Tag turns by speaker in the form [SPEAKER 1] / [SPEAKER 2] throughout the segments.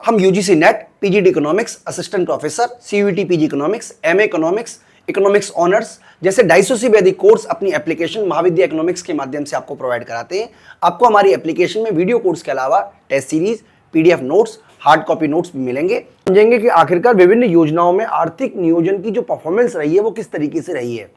[SPEAKER 1] हम UGC net, PGD economics, assistant professor, CUET PG economics, MA economics, economics honours जैसे 250 से भी अधिक कोर्स अपनी एप्लीकेशन महाविद्या इकोनॉमिक्स के माध्यम से आपको प्रोवाइड कराते हैं। आपको हमारी एप्लीकेशन में वीडियो कोर्स के अलावा test series, PDF notes, hard copy notes भी मिलेंगे। समझेंगे कि आखिरकार विभिन्न योजनाओं में आर्थिक नियोजन की जो परफॉर्मेंस रही है वो किस तरीके से रही है।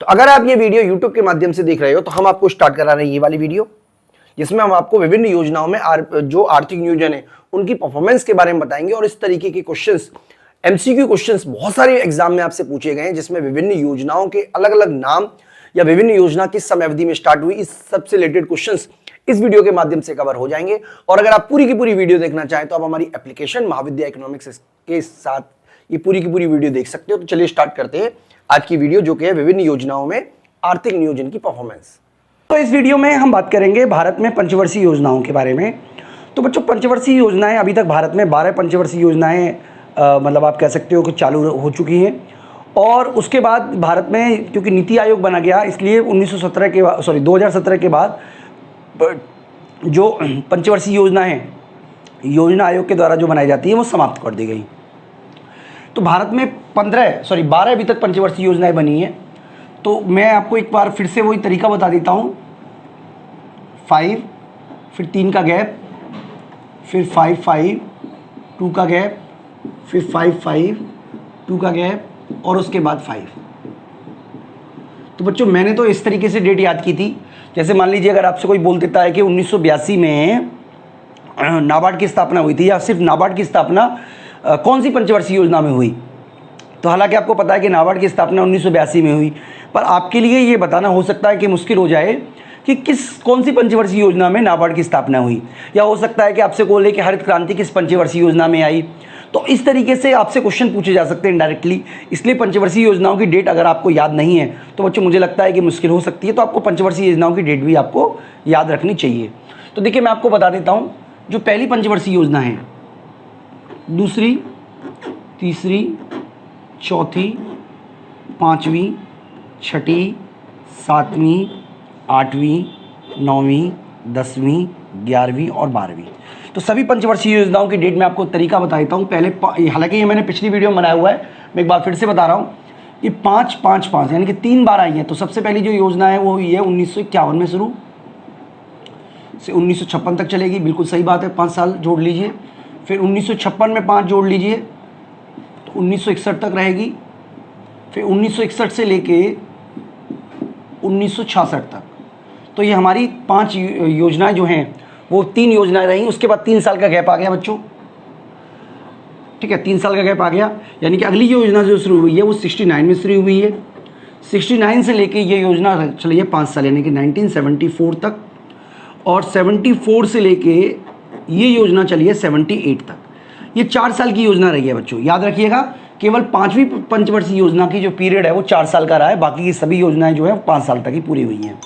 [SPEAKER 1] तो अगर आप ये वीडियो यूट्यूब के माध्यम से देख रहे हो तो हम आपको स्टार्ट करा रहे हैं ये वाली वीडियो, जिसमें हम आपको विभिन्न योजनाओं में जो आर्थिक नियोजन है उनकी परफॉर्मेंस के बारे में बताएंगे। और इस तरीके के क्वेश्चंस, एमसीक्यू क्वेश्चंस बहुत सारे एग्जाम में आपसे पूछे गए हैं, जिसमें विभिन्न योजनाओं के अलग अलग नाम या विभिन्न योजना किस समय अवधि में स्टार्ट हुई, इस सबसे रिलेटेड क्वेश्चंस इस वीडियो के माध्यम से कवर हो जाएंगे। और अगर आप पूरी की पूरी वीडियो देखना चाहें तो आप हमारी एप्लीकेशन महाविद्या इकोनॉमिक्स के साथ ये पूरी की पूरी वीडियो देख सकते हो। तो चलिए स्टार्ट करते हैं आज की वीडियो, जो कि है विभिन्न योजनाओं में आर्थिक नियोजन की परफॉर्मेंस। तो इस वीडियो में हम बात करेंगे भारत में पंचवर्षीय योजनाओं के बारे में। तो बच्चों, पंचवर्षीय योजनाएं अभी तक भारत में 12 पंचवर्षीय योजनाएं मतलब आप कह सकते हो कि चालू हो चुकी हैं। और उसके बाद भारत में क्योंकि नीति आयोग बना गया, इसलिए 2017 के बाद जो पंचवर्षीय योजना है योजना आयोग के द्वारा जो बनाई जाती है वो समाप्त कर दी गई। तो भारत में 12 अभी तक पंचवर्षीय योजनाएं बनी हैं। तो मैं आपको एक बार फिर से वही तरीका बता देता हूँ। 5, फिर 3 का गैप, फिर 5, 5, 2 का गैप, फिर 5, 5, 2 का गैप और उसके बाद 5। तो बच्चों, मैंने तो इस तरीके से डेट याद की थी। जैसे मान लीजिए अगर आपसे कोई बोल देता है कि 1982 में नाबार्ड की स्थापना हुई थी, या सिर्फ नाबार्ड की स्थापना कौन सी पंचवर्षीय योजना में हुई, तो हालांकि आपको पता है कि नाबार्ड की स्थापना 1982 में हुई, पर आपके लिए ये बताना हो सकता है कि मुश्किल हो जाए कि कौन सी पंचवर्षीय योजना में नाबार्ड की स्थापना हुई। या हो सकता है कि आपसे बोले कि हरित क्रांति किस पंचवर्षीय योजना में आई। तो इस तरीके से आपसे क्वेश्चन पूछे जा सकते हैं इनडायरेक्टली। इसलिए पंचवर्षीय योजनाओं की डेट अगर आपको याद नहीं है तो बच्चों मुझे लगता है कि मुश्किल हो सकती है। तो आपको पंचवर्षीय योजनाओं की डेट भी आपको याद रखनी चाहिए। तो देखिए, मैं आपको बता देता हूँ। जो पहली पंचवर्षीय योजना है, दूसरी, तीसरी, चौथी, पाँचवीं, छठी, सातवीं, आठवीं, नौवीं, 10वीं, 11वीं और 12वीं, तो सभी पंचवर्षीय योजनाओं की डेट मैं आपको तरीका बता देता हूँ। पहले हालांकि ये मैंने पिछली वीडियो में बनाया हुआ है, मैं एक बार फिर से बता रहा हूँ। ये 5, 5, 5 यानी कि 3 बार आई है। तो सबसे पहली जो योजना है वो हुई है 1951 में शुरू से 1956 तक चलेगी। बिल्कुल सही बात है, 5 साल जोड़ लीजिए। फिर 1956 में 5 जोड़ लीजिए तो 1961 तक रहेगी। फिर 1961 से लेके 1966 तक। तो ये हमारी 5 योजनाएं जो हैं वो 3 योजनाएं रहीं। उसके बाद 3 साल का गैप आ गया बच्चों, ठीक है, 3 साल का गैप आ गया। यानी कि अगली योजना जो शुरू हुई है वो 69 में शुरू हुई है। 69 से लेके ये योजना चली है 5 साल, यानी कि 1974 तक। और 74 से लेके ये योजना चली है 78 तक। ये 4 साल की योजना रही है बच्चों, याद रखिएगा। केवल 5वीं पंचवर्षीय योजना की जो पीरियड है वो 4 साल का रहा है, बाकी की सभी योजनाएं जो है 5 साल तक ही पूरी हुई हैं।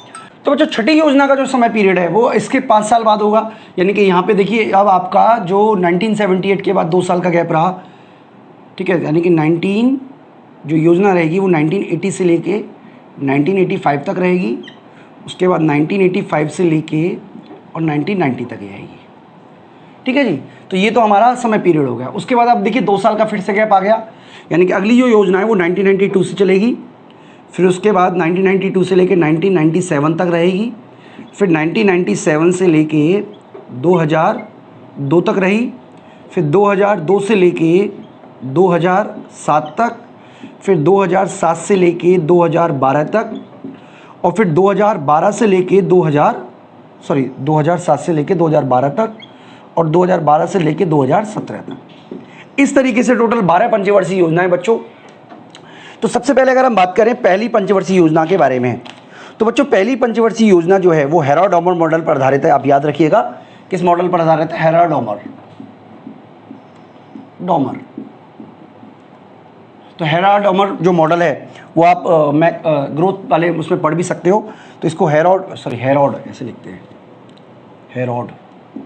[SPEAKER 1] तो बच्चों, छठी योजना का जो समय पीरियड है वो इसके 5 साल बाद होगा। यानी कि यहाँ पे देखिए, अब आपका जो 1978 के बाद 2 साल का गैप रहा, ठीक है, यानी कि जो योजना रहेगी वो 1980 से लेके 1985 तक रहेगी। उसके बाद 1985 से लेके और 1990 तक रहेगी, ठीक है जी। तो ये तो हमारा समय पीरियड हो गया। उसके बाद आप देखिए 2 साल का फिर से गैप आ गया, यानी कि अगली जो योजना है वो 1992 से चलेगी। फिर उसके बाद 1992 से लेके 1997 तक रहेगी। फिर 1997 से लेके 2002 तक रही। फिर 2002 से लेके 2007 तक। फिर 2007 से लेके 2012 तक। और फिर 2007 से लेके 2012 तक। और 2012 से लेके 2017 तक। इस तरीके से टोटल 12 पंचवर्षीय योजनाएं बच्चों। तो सबसे पहले अगर हम बात करें पहली पंचवर्षीय योजना के बारे में, तो बच्चों पहली पंचवर्षीय योजना जो है वो हेरोड-डॉमर मॉडल पर आधारित है। आप याद रखिएगा, किस मॉडल पर आधारित है? हेरोड-डॉमर। तो हेरोड-डॉमर जो मॉडल है वो आप ग्रोथ वाले उसमें पढ़ भी सकते हो। तो इसको हेरोड ऐसे लिखते हैं, हेरोड,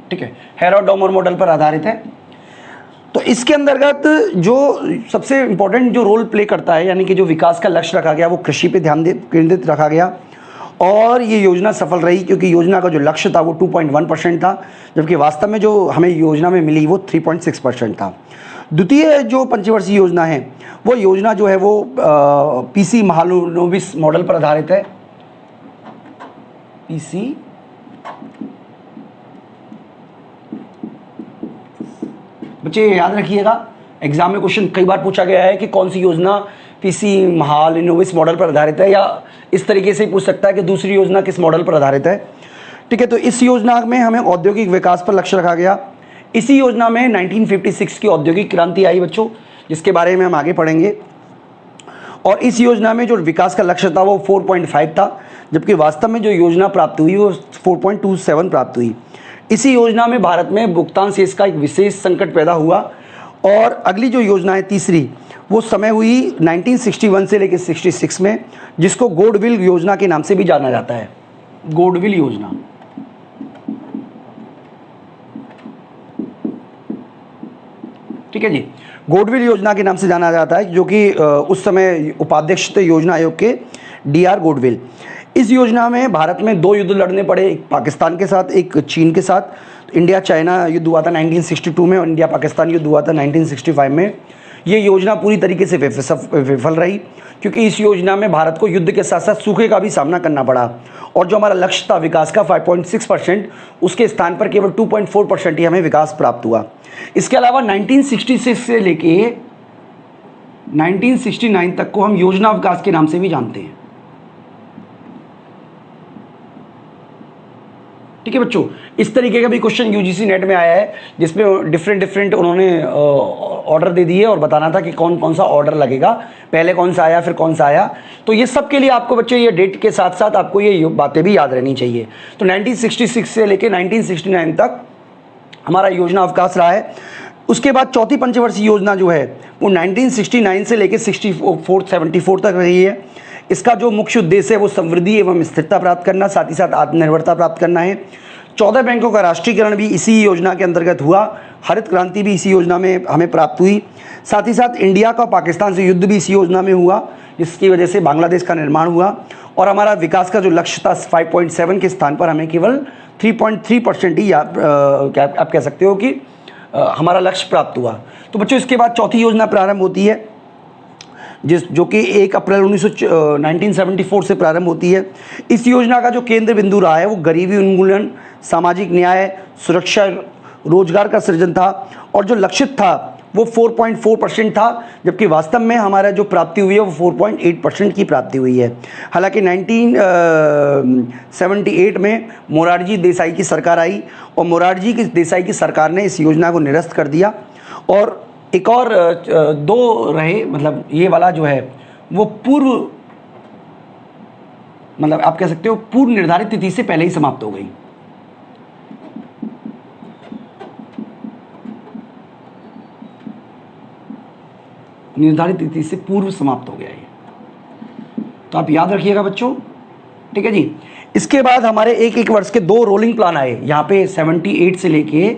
[SPEAKER 1] ठीक है, हेरोड-डॉमर मॉडल पर आधारित है। तो इसके अंतर्गत जो सबसे इम्पोर्टेंट जो रोल प्ले करता है, यानी कि जो विकास का लक्ष्य रखा गया वो कृषि पे ध्यान केंद्रित रखा गया। और ये योजना सफल रही क्योंकि योजना का जो लक्ष्य था वो 2.1% था, जबकि वास्तव में जो हमें योजना में मिली वो 3.6% था। द्वितीय जो पंचवर्षीय योजना है वो योजना जो है वो पीसी महालनोबिस मॉडल पर आधारित है। पीसी बच्चे याद रखिएगा, एग्जाम में क्वेश्चन कई बार पूछा गया है कि कौन सी योजना पीसी महालनोबिस मॉडल पर आधारित है, या इस तरीके से पूछ सकता है कि दूसरी योजना किस मॉडल पर आधारित है। ठीक है, तो इस योजना में हमें औद्योगिक विकास पर लक्ष्य रखा गया। इसी योजना में 1956 की औद्योगिक क्रांति आई बच्चों, जिसके बारे में हम आगे पढ़ेंगे। और इस योजना में जो विकास का लक्ष्य था वो 4.5 था, जबकि वास्तव में जो योजना प्राप्त हुई वो 4.27 प्राप्त हुई। इसी योजना में भारत में भुगतान शेष का एक विशेष संकट पैदा हुआ। और अगली जो योजना है तीसरी, वो समय हुई 1961 से लेकर 66 में, जिसको गोडविल योजना के नाम से भी जाना जाता है। गोडविल योजना, ठीक है जी, गोडविल योजना के नाम से जाना जाता है, जो कि उस समय उपाध्यक्ष थे योजना आयोग के DR गोडविल। इस योजना में भारत में 2 युद्ध लड़ने पड़े, एक पाकिस्तान के साथ, एक चीन के साथ। इंडिया चाइना युद्ध हुआ था 1962 में और इंडिया पाकिस्तान युद्ध हुआ था 1965 में। ये योजना पूरी तरीके से विफल रही, क्योंकि इस योजना में भारत को युद्ध के साथ साथ सूखे का भी सामना करना पड़ा। और जो हमारा लक्ष्य था विकास का 5.6%, उसके स्थान पर केवल 2.4% ही हमें विकास प्राप्त हुआ। इसके अलावा 1966 से लेके 1969 तक को हम योजना विकास के नाम से भी जानते हैं। ठीक है बच्चों, इस तरीके का भी क्वेश्चन UGC नेट में आया है, जिसमें डिफरेंट उन्होंने ऑर्डर दे दिए और बताना था कि कौन कौन सा ऑर्डर लगेगा, पहले कौन सा आया फिर कौन सा आया। तो ये सब के लिए आपको बच्चे ये डेट के साथ साथ आपको ये बातें भी याद रहनी चाहिए। तो 1966 से लेके 1969 तक हमारा योजना विकास रहा है। उसके बाद चौथी पंचवर्षीय योजना जो है वो 1969 से लेके 74 तक रही है। इसका जो मुख्य उद्देश्य है वो समृद्धि एवं स्थिरता प्राप्त करना, साथ ही साथ आत्मनिर्भरता प्राप्त करना है। 14 बैंकों का राष्ट्रीयकरण भी इसी योजना के अंतर्गत हुआ। हरित क्रांति भी इसी योजना में हमें प्राप्त हुई। साथ ही साथ इंडिया का पाकिस्तान से युद्ध भी इसी योजना में हुआ, जिसकी वजह से बांग्लादेश का निर्माण हुआ। और हमारा विकास का जो लक्ष्य था 5.7 के स्थान पर हमें केवल 3.3% ही आप कह सकते हो कि हमारा लक्ष्य प्राप्त हुआ। तो बच्चों इसके बाद चौथी योजना प्रारंभ होती है, जो कि 1 अप्रैल 1974 से प्रारंभ होती है। इस योजना का जो केंद्र बिंदु रहा है वो गरीबी उन्मूलन, सामाजिक न्याय, सुरक्षा, रोजगार का सृजन था। और जो लक्षित था वो 4.4% था, जबकि वास्तव में हमारा जो प्राप्ति हुई है वो 4.8% की प्राप्ति हुई है। हालांकि 1978 में मोरारजी देसाई की सरकार आई और मोरारजी देसाई की सरकार ने इस योजना को निरस्त कर दिया। और एक और 2 रहे, मतलब ये वाला जो है वो पूर्व, मतलब आप कह सकते हो पूर्व निर्धारित तिथि से पहले ही समाप्त हो गई। निर्धारित तिथि से पूर्व समाप्त हो गया ये, तो आप याद रखिएगा बच्चों। ठीक है जी, इसके बाद हमारे एक वर्ष के 2 रोलिंग प्लान आए, यहाँ पे 78 से लेके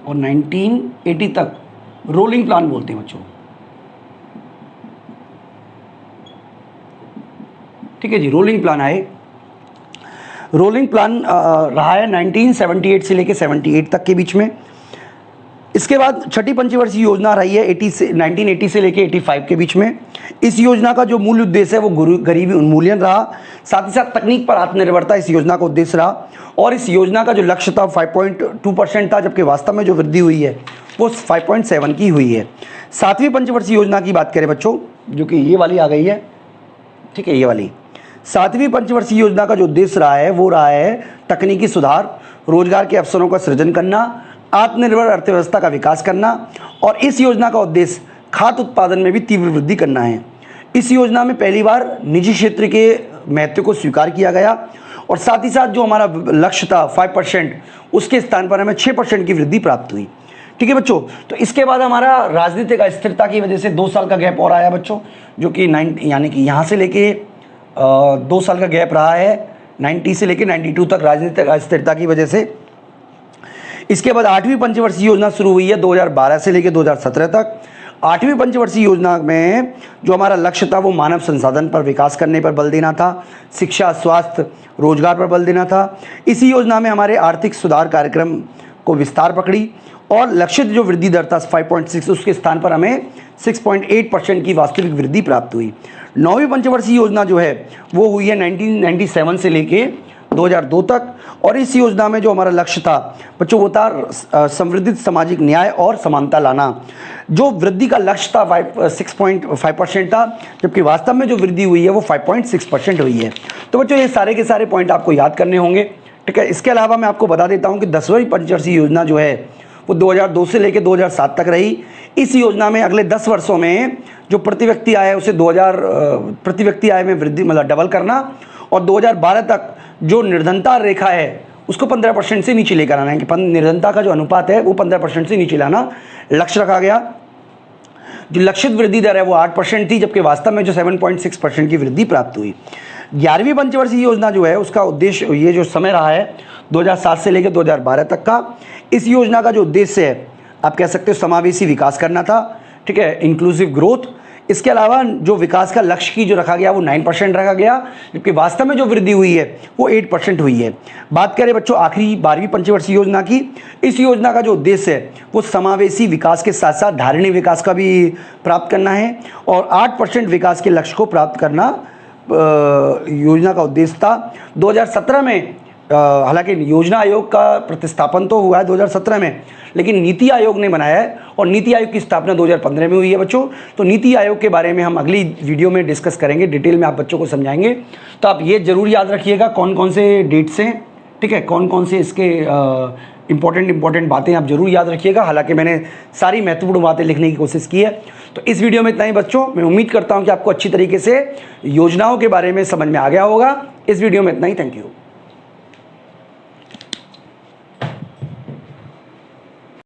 [SPEAKER 1] और 1980 तक रोलिंग प्लान बोलते हैं बच्चों। ठीक है जी, रोलिंग प्लान आए। रोलिंग प्लान रहा है 1978 से लेके 78 तक के बीच में। इसके बाद छठी पंचवर्षीय योजना रही है 1980 से लेके 85 के बीच में। इस योजना का जो मूल उद्देश्य है वो गरीबी उन्मूलन रहा, साथ ही साथ तकनीक पर आत्मनिर्भरता इस योजना का उद्देश्य रहा। और इस योजना का जो लक्ष्य था 5.2% था, जबकि वास्तव में जो वृद्धि हुई है वो 5.7 की हुई है। 7वीं पंचवर्षीय योजना की बात करें बच्चों, जो कि ये वाली आ गई है, ठीक है, ये वाली 7वीं पंचवर्षीय योजना का जो उद्देश्य रहा है वो रहा है तकनीकी सुधार, रोजगार के अवसरों का सृजन करना, आत्मनिर्भर अर्थव्यवस्था का विकास करना। और इस योजना का उद्देश्य खाद्य उत्पादन में भी तीव्र वृद्धि करना है। इस योजना में पहली बार निजी क्षेत्र के महत्व को स्वीकार किया गया और साथ ही साथ जो हमारा लक्ष्य था 5%, उसके स्थान पर हमें 6% की वृद्धि प्राप्त हुई। ठीक है बच्चों, तो इसके बाद हमारा राजनीतिक अस्थिरता की वजह से 2 साल का गैप और आया बच्चों, जो कि यानी कि यहाँ से लेके 2 साल का गैप रहा है 90 से लेके 92 तक राजनीतिक अस्थिरता की वजह से। इसके बाद 8वीं पंचवर्षीय योजना शुरू हुई है 2012 से लेकर 2017 तक।
[SPEAKER 2] 8वीं पंचवर्षीय योजना में जो हमारा लक्ष्य था वो मानव संसाधन पर विकास करने पर बल देना था, शिक्षा, स्वास्थ्य, रोजगार पर बल देना था। इसी योजना में हमारे आर्थिक सुधार कार्यक्रम को विस्तार पकड़ी और लक्षित जो वृद्धि दर था 5.6 उसके स्थान पर हमें 6.8% की वास्तविक वृद्धि प्राप्त हुई। 9वीं पंचवर्षीय योजना जो है वो हुई है 1997 से लेके 2002 तक और इस योजना में जो हमारा लक्ष्य था बच्चों वो था संवर्धित सामाजिक न्याय और समानता लाना। जो वृद्धि का लक्ष्य था 6.5% था, जबकि वास्तव में जो वृद्धि हुई है वो 5.6% हुई है। तो बच्चों ये सारे के सारे पॉइंट आपको याद करने होंगे, ठीक है। इसके अलावा मैं आपको बता देता हूँ कि 10वीं पंचवर्षीय योजना जो है वो 2002 से लेकर 2007 तक रही। इस योजना में अगले 10 वर्षों में जो प्रति व्यक्ति आय है उसे 2000 प्रति व्यक्ति आय में वृद्धि मतलब डबल करना और 2012 तक जो निर्धनता रेखा है उसको 15% से नीचे लेकर आना है कि निर्धनता का जो अनुपात है वो 15% से नीचे लाना लक्ष्य रखा गया। जो लक्षित वृद्धि दर है वो 8% थी, जबकि वास्तव में जो 7.6% की वृद्धि प्राप्त हुई। 11वीं पंचवर्षीय योजना जो है उसका उद्देश्य ये जो समय रहा है 2007 से लेकर 2012 तक का, इस योजना का जो उद्देश्य है आप कह सकते हो समावेशी विकास करना था, ठीक है, इंक्लूसिव ग्रोथ। इसके अलावा जो विकास का लक्ष्य की जो रखा गया वो 9% रखा गया, जबकि वास्तव में जो वृद्धि हुई है वो 8% हुई है। बात करें बच्चों आखिरी 12वीं पंचवर्षीय योजना की, इस योजना का जो उद्देश्य है वो समावेशी विकास के साथ साथ धारणीय विकास का भी प्राप्त करना है और 8% विकास के लक्ष्य को प्राप्त करना योजना का उद्देश्य था। 2017 में हालांकि योजना आयोग का प्रतिस्थापन तो हुआ है 2017 में, लेकिन नीति आयोग ने बनाया है और नीति आयोग की स्थापना 2015 में हुई है बच्चों। तो नीति आयोग के बारे में हम अगली वीडियो में डिस्कस करेंगे, डिटेल में आप बच्चों को समझाएंगे। तो आप ये जरूर याद रखिएगा कौन कौन से डेट्स हैं, ठीक है, कौन कौन से इसके इंपॉर्टेंट बातें आप जरूर याद रखिएगा। हालांकि मैंने सारी महत्वपूर्ण बातें लिखने की कोशिश की है। तो इस वीडियो में इतना ही बच्चों, मैं उम्मीद करता हूँ कि आपको अच्छी तरीके से योजनाओं के बारे में समझ में आ गया होगा। इस वीडियो में इतना ही, थैंक यू।